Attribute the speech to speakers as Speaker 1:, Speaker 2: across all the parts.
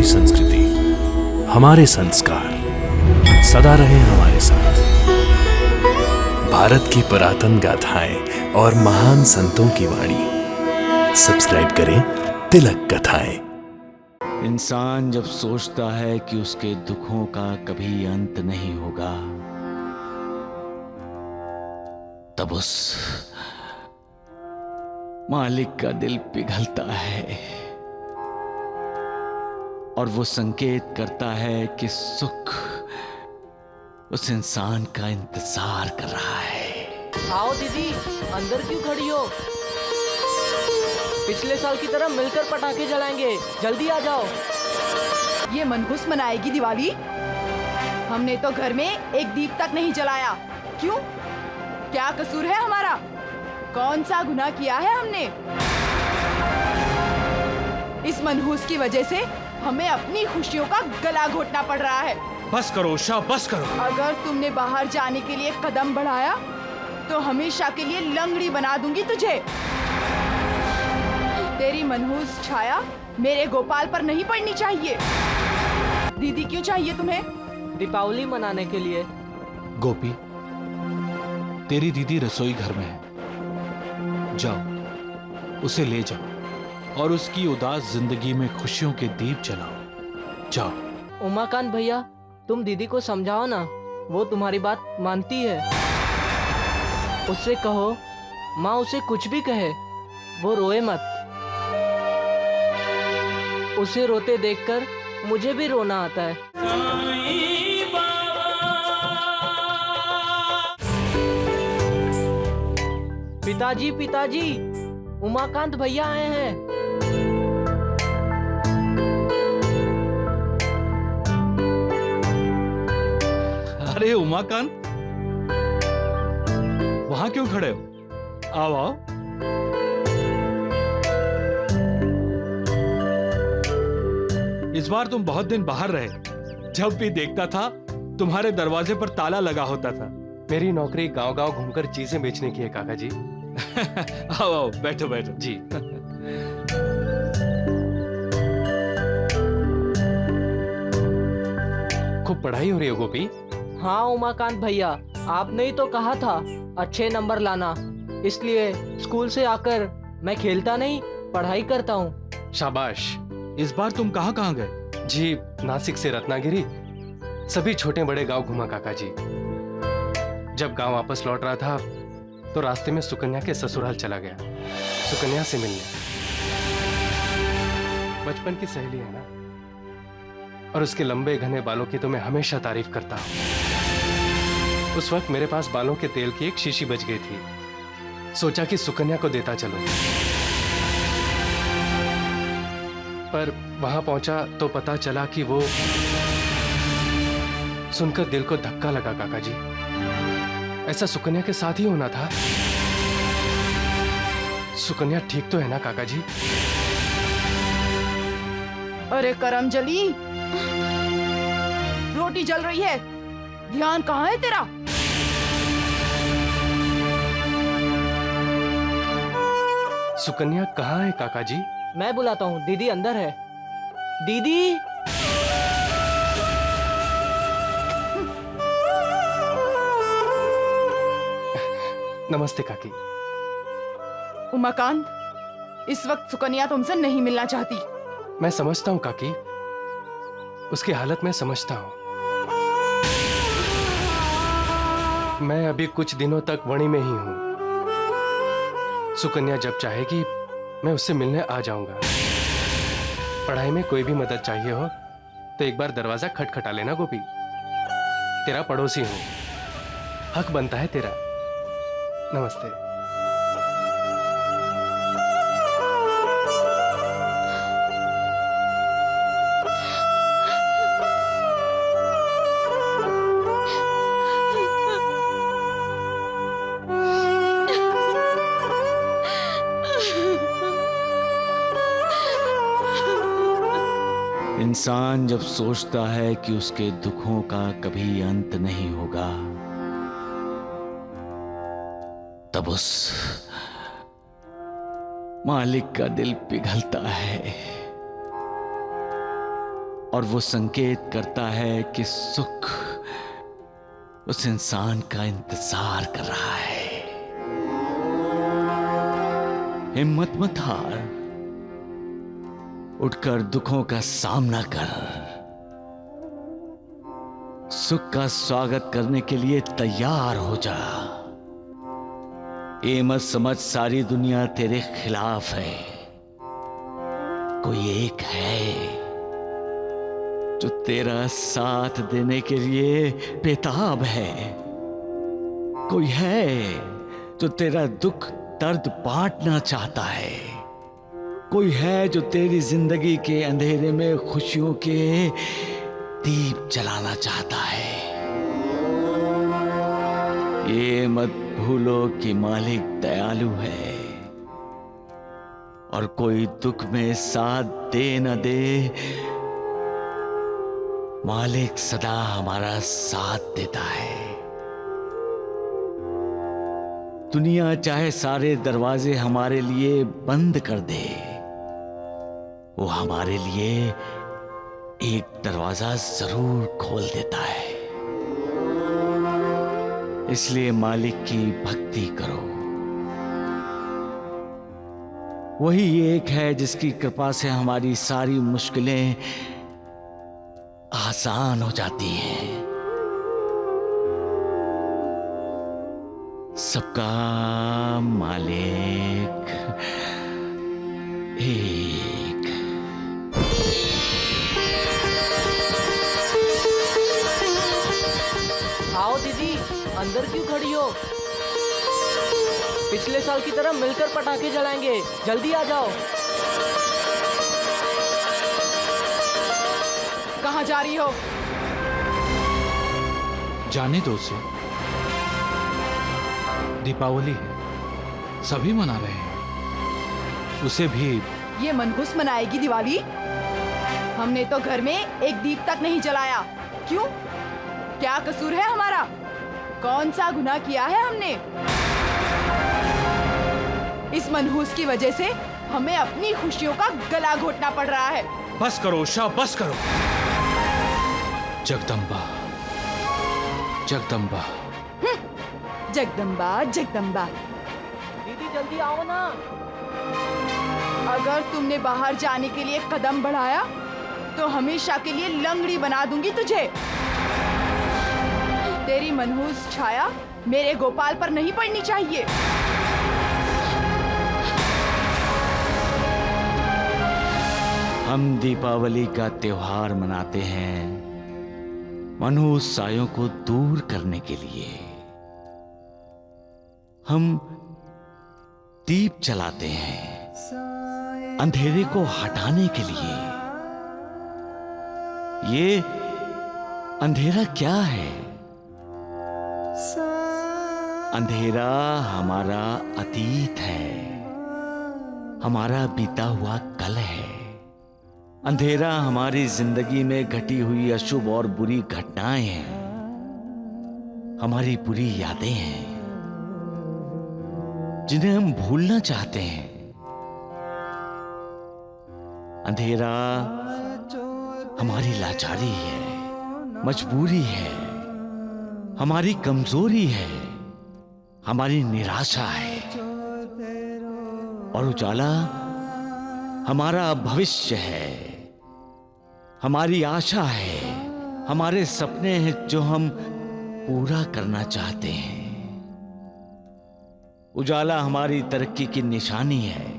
Speaker 1: हमारी संस्कृति, हमारे संस्कार सदा रहे हमारे साथ। भारत की पुरातन गाथाएं और महान संतों की वाणी। सब्सक्राइब करें तिलक कथाएं।
Speaker 2: इंसान जब सोचता है कि उसके दुखों का कभी अंत नहीं होगा, तब उस मालिक का दिल पिघलता है और वो संकेत करता है कि सुख उस इंसान का इंतजार कर रहा है।
Speaker 3: आओ दीदी, अंदर क्यों खड़ी हो? पिछले साल की तरह मिलकर पटाखे जलाएंगे, जल्दी आ जाओ।
Speaker 4: ये मनहूस मनाएगी दिवाली? हमने तो घर में एक दीप तक नहीं जलाया। क्यों? क्या कसूर है हमारा? कौन सा गुनाह किया है हमने? इस मनहूस की वजह से हमें अपनी खुशियों का गला घोटना पड़ रहा है।
Speaker 5: बस करो उषा, बस करो।
Speaker 4: अगर तुमने बाहर जाने के लिए कदम बढ़ाया तो हमेशा के लिए लंगड़ी बना दूंगी तुझे। तेरी मनहूस छाया मेरे गोपाल पर नहीं पड़नी चाहिए। दीदी क्यों चाहिए तुम्हें?
Speaker 3: दीपावली मनाने के लिए।
Speaker 5: गोपी, तेरी दीदी रसोई घर में है, जाओ उसे ले जाओ और उसकी उदास जिंदगी में खुशियों के दीप जलाओ। जाओ।
Speaker 3: उमाकांत भैया, तुम दीदी को समझाओ ना, वो तुम्हारी बात मानती है। उससे कहो माँ उसे कुछ भी कहे, वो रोए मत। उसे रोते देखकर मुझे भी रोना आता है। पिताजी, पिताजी, उमाकांत भैया आए हैं।
Speaker 5: अरे उमाकांत, वहां क्यों खड़े हो? आओ आओ। इस बार तुम बहुत दिन बाहर रहे। जब भी देखता था तुम्हारे दरवाजे पर ताला लगा होता था।
Speaker 6: मेरी नौकरी गांव-गांव घूमकर चीजें बेचने की है काका जी।
Speaker 5: आओ आओ, बैठो बैठो।
Speaker 6: जी। खूब पढ़ाई हो रही है गोपी?
Speaker 3: हाँ उमाकांत भैया, आपने ही तो कहा था अच्छे नंबर लाना, इसलिए स्कूल से आकर मैं खेलता नहीं, पढ़ाई करता हूँ।
Speaker 6: शाबाश।
Speaker 5: इस बार तुम कहाँ कहाँ गए?
Speaker 6: जी, नासिक से रत्नागिरी सभी छोटे बड़े गांव घुमा काका जी। जब गांव वापस लौट रहा था तो रास्ते में सुकन्या के ससुराल चला गया, सुकन्या से मिलने। बचपन की सहेली है ना, और उसके लंबे घने बालों की तो मैं हमेशा तारीफ करता हूं। उस वक्त मेरे पास बालों के तेल की एक शीशी बच गई थी। सोचा कि सुकन्या को देता चलूं, पर वहां पहुंचा तो पता चला कि वो, सुनकर दिल को धक्का लगा काका जी। ऐसा सुकन्या के साथ ही होना था। सुकन्या ठीक तो है ना काका जी?
Speaker 4: अरे करमजली, रोटी जल रही है, ध्यान कहाँ है तेरा?
Speaker 6: सुकन्या कहाँ है काका जी?
Speaker 3: मैं बुलाता हूँ, दीदी अंदर है। दीदी।
Speaker 6: नमस्ते काकी।
Speaker 4: उमाकांत, इस वक्त सुकन्या तुमसे नहीं मिलना चाहती।
Speaker 6: मैं समझता हूँ काकी, उसकी हालत मैं समझता हूँ। मैं अभी कुछ दिनों तक वणी में ही हूँ। सुकन्या जब चाहेगी मैं उससे मिलने आ जाऊंगा। पढ़ाई में कोई भी मदद चाहिए हो तो एक बार दरवाजा खटखटा लेना गोपी। तेरा पड़ोसी हूँ, हक बनता है तेरा। नमस्ते।
Speaker 2: इंसान जब सोचता है कि उसके दुखों का कभी अंत नहीं होगा, तब उस मालिक का दिल पिघलता है और वो संकेत करता है कि सुख उस इंसान का इंतजार कर रहा है। हिम्मत मत हार, उठकर दुखों का सामना कर। सुख का स्वागत करने के लिए तैयार हो जा। ये मत समझ सारी दुनिया तेरे खिलाफ है। कोई एक है जो तेरा साथ देने के लिए बेताब है। कोई है जो तेरा दुख दर्द बांटना चाहता है। कोई है जो तेरी जिंदगी के अंधेरे में खुशियों के दीप जलाना चाहता है। ये मत भूलो कि मालिक दयालु है, और कोई दुख में साथ दे न दे, मालिक सदा हमारा साथ देता है। दुनिया चाहे सारे दरवाजे हमारे लिए बंद कर दे, वो हमारे लिए एक दरवाजा जरूर खोल देता है। इसलिए मालिक की भक्ति करो। वही एक है जिसकी कृपा से हमारी सारी मुश्किलें आसान हो जाती हैं। सबका मालिक एक।
Speaker 3: आओ दीदी, अंदर क्यों खड़ी हो? पिछले साल की तरह मिलकर पटाखे जलाएंगे, जल्दी आ जाओ।
Speaker 4: कहाँ जा रही हो?
Speaker 5: जाने दो उसे, दीपावली है, सभी मना रहे हैं, उसे भी।
Speaker 4: ये मनहूस मनाएगी दिवाली? हमने तो घर में एक दीप तक नहीं जलाया। क्यों? क्या कसूर है हमारा? कौन सा गुनाह किया है हमने? इस मनहूस की वजह से हमें अपनी खुशियों का गला घोटना पड़ रहा है।
Speaker 5: बस करो उषा, बस करो। जगदम्बा, जगदम्बा,
Speaker 4: जगदम्बा, जगदम्बा।
Speaker 3: दीदी जल्दी आओ ना।
Speaker 4: अगर तुमने बाहर जाने के लिए कदम बढ़ाया तो हमेशा के लिए लंगड़ी बना दूंगी तुझे। तेरी मनहूस छाया मेरे गोपाल पर नहीं पड़नी चाहिए।
Speaker 2: हम दीपावली का त्योहार मनाते हैं मनहूस सायों को दूर करने के लिए। हम दीप जलाते हैं अंधेरे को हटाने के लिए। ये अंधेरा क्या है? अंधेरा हमारा अतीत है, हमारा बीता हुआ कल है। अंधेरा हमारी जिंदगी में घटी हुई अशुभ और बुरी घटनाएं हैं, हमारी बुरी यादें हैं जिन्हें हम भूलना चाहते हैं। अंधेरा हमारी लाचारी है, मजबूरी है, हमारी कमजोरी है, हमारी निराशा है। और उजाला हमारा भविष्य है, हमारी आशा है, हमारे सपने हैं जो हम पूरा करना चाहते हैं। उजाला हमारी तरक्की की निशानी है,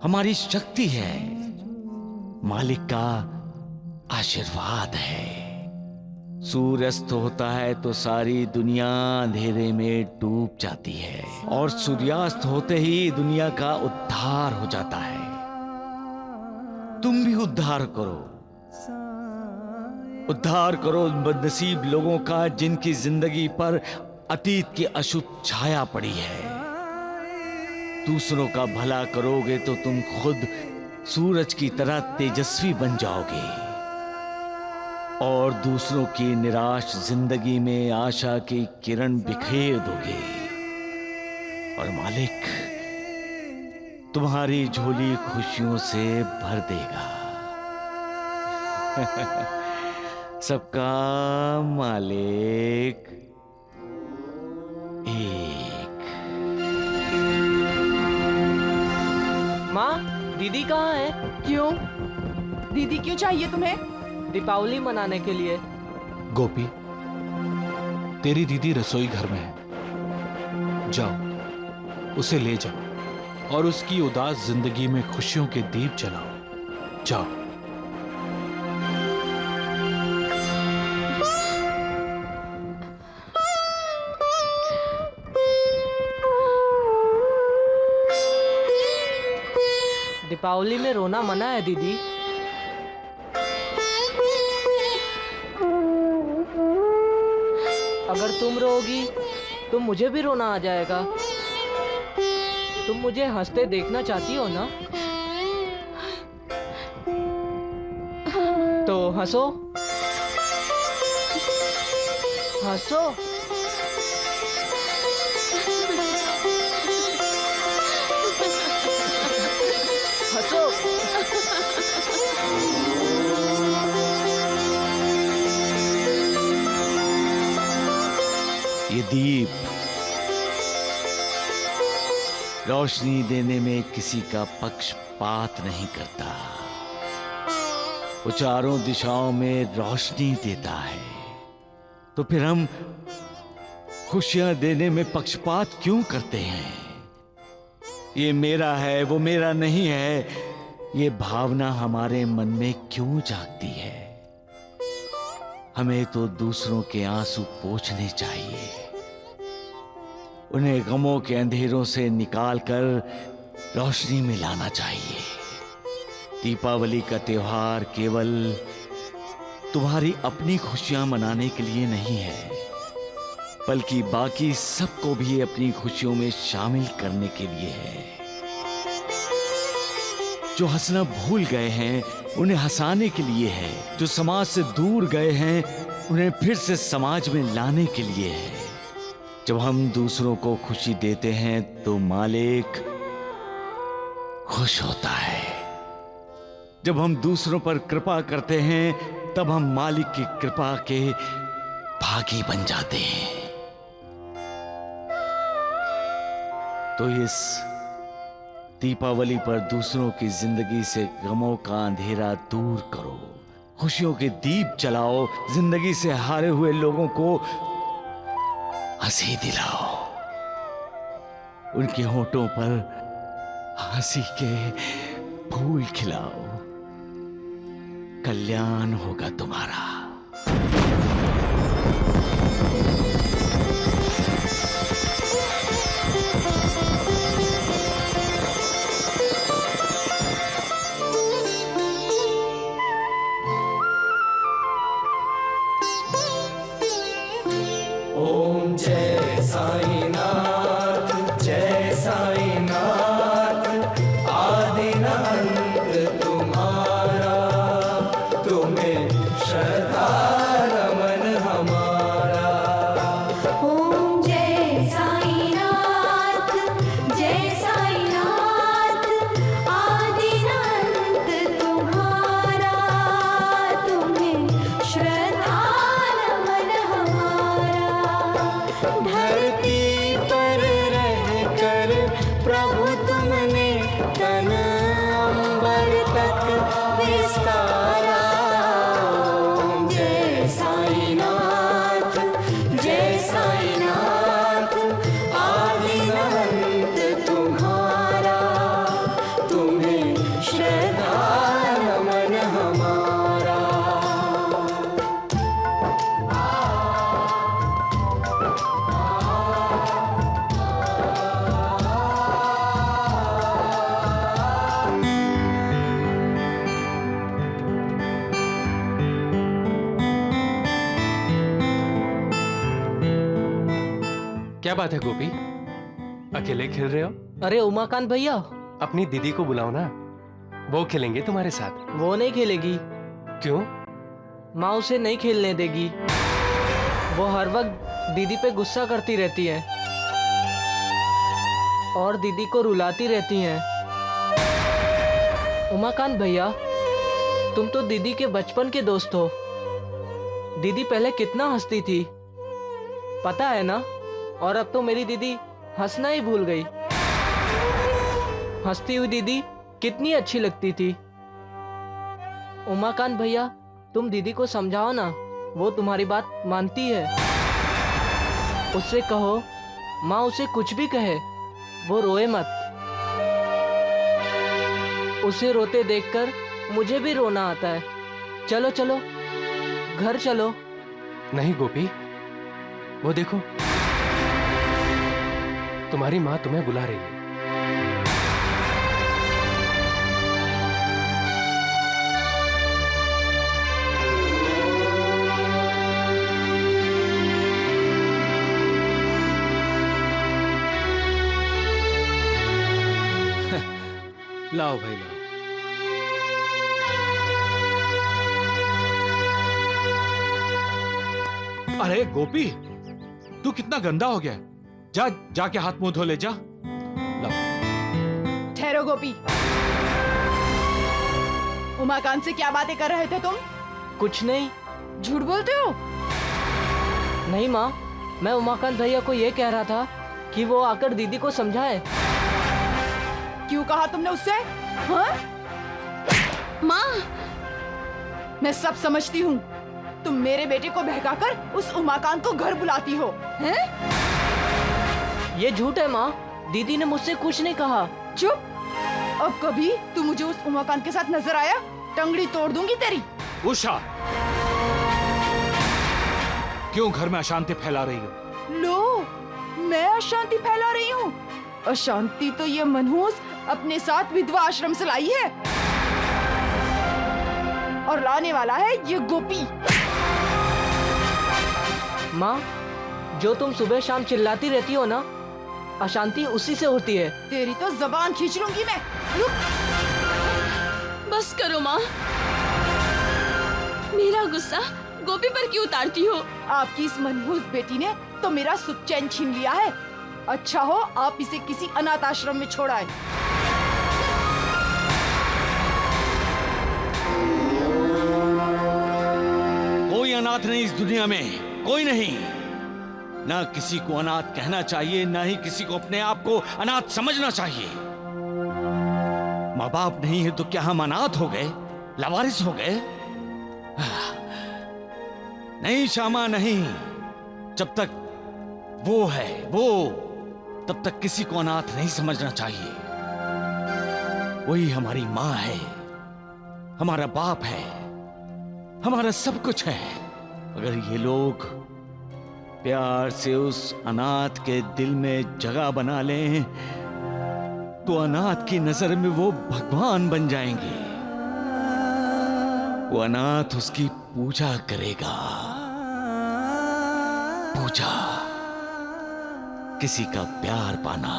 Speaker 2: हमारी शक्ति है, मालिक का आशीर्वाद है। सूर्यास्त होता है तो सारी दुनिया अंधेरे में डूब जाती है, और सूर्यास्त होते ही दुनिया का उद्धार हो जाता है। तुम भी उद्धार करो, उद्धार करो बदनसीब लोगों का जिनकी जिंदगी पर अतीत की अशुभ छाया पड़ी है। दूसरों का भला करोगे तो तुम खुद सूरज की तरह तेजस्वी बन जाओगे, और दूसरों की निराश जिंदगी में आशा की किरण बिखेर दोगे, और मालिक तुम्हारी झोली खुशियों से भर देगा। सबका मालिक एक।
Speaker 3: माँ, दीदी कहाँ है?
Speaker 4: क्यों? दीदी क्यों चाहिए तुम्हें?
Speaker 3: दीपावली मनाने के लिए।
Speaker 5: गोपी, तेरी दीदी रसोई घर में है। जाओ, उसे ले जाओ और उसकी उदास जिंदगी में खुशियों के दीप जलाओ। जाओ।
Speaker 3: दीपावली में रोना मना है दीदी। अगर तुम रोगी तो मुझे भी रोना आ जाएगा। तुम मुझे हंसते देखना चाहती हो ना? तो हंसो, हंसो। हंसो।
Speaker 2: ये दीप रोशनी देने में किसी का पक्षपात नहीं करता। वो चारों दिशाओं में रोशनी देता है। तो फिर हम खुशियां देने में पक्षपात क्यों करते हैं? ये मेरा है, वो मेरा नहीं है, ये भावना हमारे मन में क्यों जागती है? हमें तो दूसरों के आंसू पोंछने चाहिए, उन्हें गमों के अंधेरों से निकालकर रोशनी में लाना चाहिए। दीपावली का त्योहार केवल तुम्हारी अपनी खुशियां मनाने के लिए नहीं है, बल्कि बाकी सबको भी अपनी खुशियों में शामिल करने के लिए है। जो हंसना भूल गए हैं उन्हें हंसाने के लिए है। जो समाज से दूर गए हैं उन्हें फिर से समाज में लाने के लिए है। जब हम दूसरों को खुशी देते हैं तो मालिक खुश होता है। जब हम दूसरों पर कृपा करते हैं तब हम मालिक की कृपा के भागी बन जाते हैं। तो इस दीपावली पर दूसरों की जिंदगी से गमों का अंधेरा दूर करो, खुशियों के दीप जलाओ, जिंदगी से हारे हुए लोगों को हंसी दिलाओ, उनके होठों पर हंसी के फूल खिलाओ। कल्याण होगा तुम्हारा।
Speaker 7: ओम जय साईनाथ, जय साईनाथ। आदि न अंत तुम्हारा, तुम्हें श्रद्धा नमन हमारा।
Speaker 8: ओम जय साईनाथ, जय साईनाथ। आदि न अंत तुम्हारा, तुम्हें श्रद्धा नमन हमारा।
Speaker 7: धरती पर रहकर प्रभु तुमने तन अंबर तक विस्तारा। ओम जय साईनाथ, जय साईनाथ। आदि न अंत तुम्हारा, तुम्हें श्रद्धा नमन हमारा।
Speaker 6: क्या बात है गोपी, अकेले खेल रहे हो?
Speaker 3: अरे उमाकांत भैया,
Speaker 6: अपनी दीदी को बुलाओ ना, वो खेलेंगे तुम्हारे साथ।
Speaker 3: वो नहीं खेलेगी।
Speaker 6: क्यों?
Speaker 3: माँ उसे नहीं खेलने देगी। वो हर वक्त दीदी पे गुस्सा करती रहती है और दीदी को रुलाती रहती हैं। उमाकांत भैया, तुम तो दीदी के बचपन के दोस्त हो। दीदी पहले कितना हंसती थी, पता है ना? और अब तो मेरी दीदी हंसना ही भूल गई। हंसती हुई दीदी कितनी अच्छी लगती थी। उमाकांत भैया, तुम दीदी को समझाओ ना, वो तुम्हारी बात मानती है। उससे कहो माँ उसे कुछ भी कहे, वो रोए मत। उसे रोते देखकर मुझे भी रोना आता है। चलो चलो, घर चलो।
Speaker 6: नहीं गोपी, वो देखो, तुम्हारी माँ तुम्हें बुला रही है।
Speaker 5: लाओ भाई लाओ। अरे गोपी, तू कितना गंदा हो गया है। जा जाके हाथ मुंह धो ले जा। लाओ।
Speaker 4: ठहरो गोपी, उमाकांत से क्या बातें कर रहे थे तुम?
Speaker 3: कुछ नहीं।
Speaker 4: झूठ बोलते हो।
Speaker 3: नहीं माँ, मैं उमाकांत भैया को ये कह रहा था कि वो आकर दीदी को समझाए।
Speaker 4: क्यों कहा तुमने उससे? हाँ?
Speaker 8: माँ,
Speaker 4: मैं सब समझती हूँ। तुम मेरे बेटे को बहकाकर उस उमाकांत को घर बुलाती हो, हैं?
Speaker 3: ये झूठ है माँ, दीदी ने मुझसे कुछ नहीं कहा।
Speaker 4: चुप। अब कभी तू मुझे उस उमाकांत के साथ नजर आया, टंगड़ी तोड़ दूंगी तेरी।
Speaker 5: उषा, क्यों घर में अशांति फैला रही हो?
Speaker 4: लो, मैं अशांति फैला रही हूँ? अशांति तो ये मनहूस अपने साथ विधवा आश्रम से लाई है, और लाने वाला है ये गोपी।
Speaker 3: माँ, जो तुम सुबह शाम चिल्लाती रहती हो ना, अशांति उसी से होती है।
Speaker 4: तेरी तो जबान खींच लूंगी मैं। रुक।
Speaker 8: बस करो माँ। मेरा गुस्सा गोपी पर क्यों उतारती हो?
Speaker 4: आपकी इस मनहूस बेटी ने तो मेरा सुख चैन छीन लिया है। अच्छा हो आप इसे किसी अनाथ आश्रम में छोड़ आए।
Speaker 2: कोई अनाथ नहीं इस दुनिया में, कोई नहीं। ना किसी को अनाथ कहना चाहिए, ना ही किसी को अपने आप को अनाथ समझना चाहिए। माँ बाप नहीं है तो क्या हम अनाथ हो गए, लावारिस हो गए? नहीं श्यामा, नहीं। जब तक वो है वो, तब तक किसी को अनाथ नहीं समझना चाहिए। वही हमारी माँ है, हमारा बाप है, हमारा सब कुछ है। अगर ये लोग प्यार से उस अनाथ के दिल में जगह बना लें, तो अनाथ की नजर में वो भगवान बन जाएंगे। वो अनाथ उसकी पूजा करेगा। पूजा, किसी का प्यार पाना,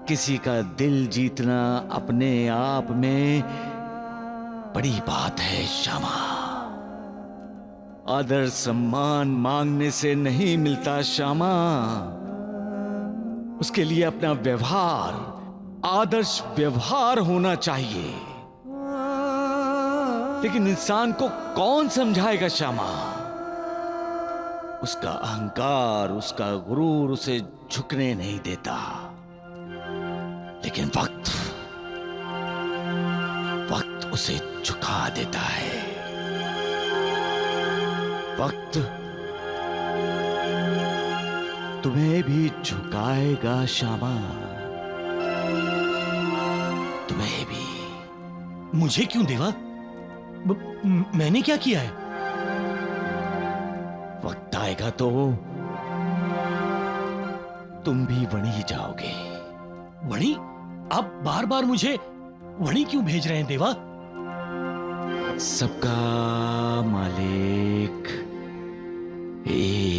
Speaker 2: किसी का दिल जीतना अपने आप में बड़ी बात है श्यामा। आदर सम्मान मांगने से नहीं मिलता श्यामा। उसके लिए अपना व्यवहार, आदर्श व्यवहार होना चाहिए। लेकिन इंसान को कौन समझाएगा श्यामा? उसका अहंकार, उसका गुरूर उसे झुकने नहीं देता। लेकिन वक्त उसे झुका देता है। वक्त तुम्हें भी झुकाएगा श्यामा, तुम्हें भी।
Speaker 1: मुझे क्यों देवा? मैंने क्या किया है?
Speaker 2: वक्त आएगा तो तुम भी वणी जाओगे।
Speaker 1: वणी? आप बार बार मुझे वणी क्यों भेज रहे हैं देवा?
Speaker 2: सबका मालिक एक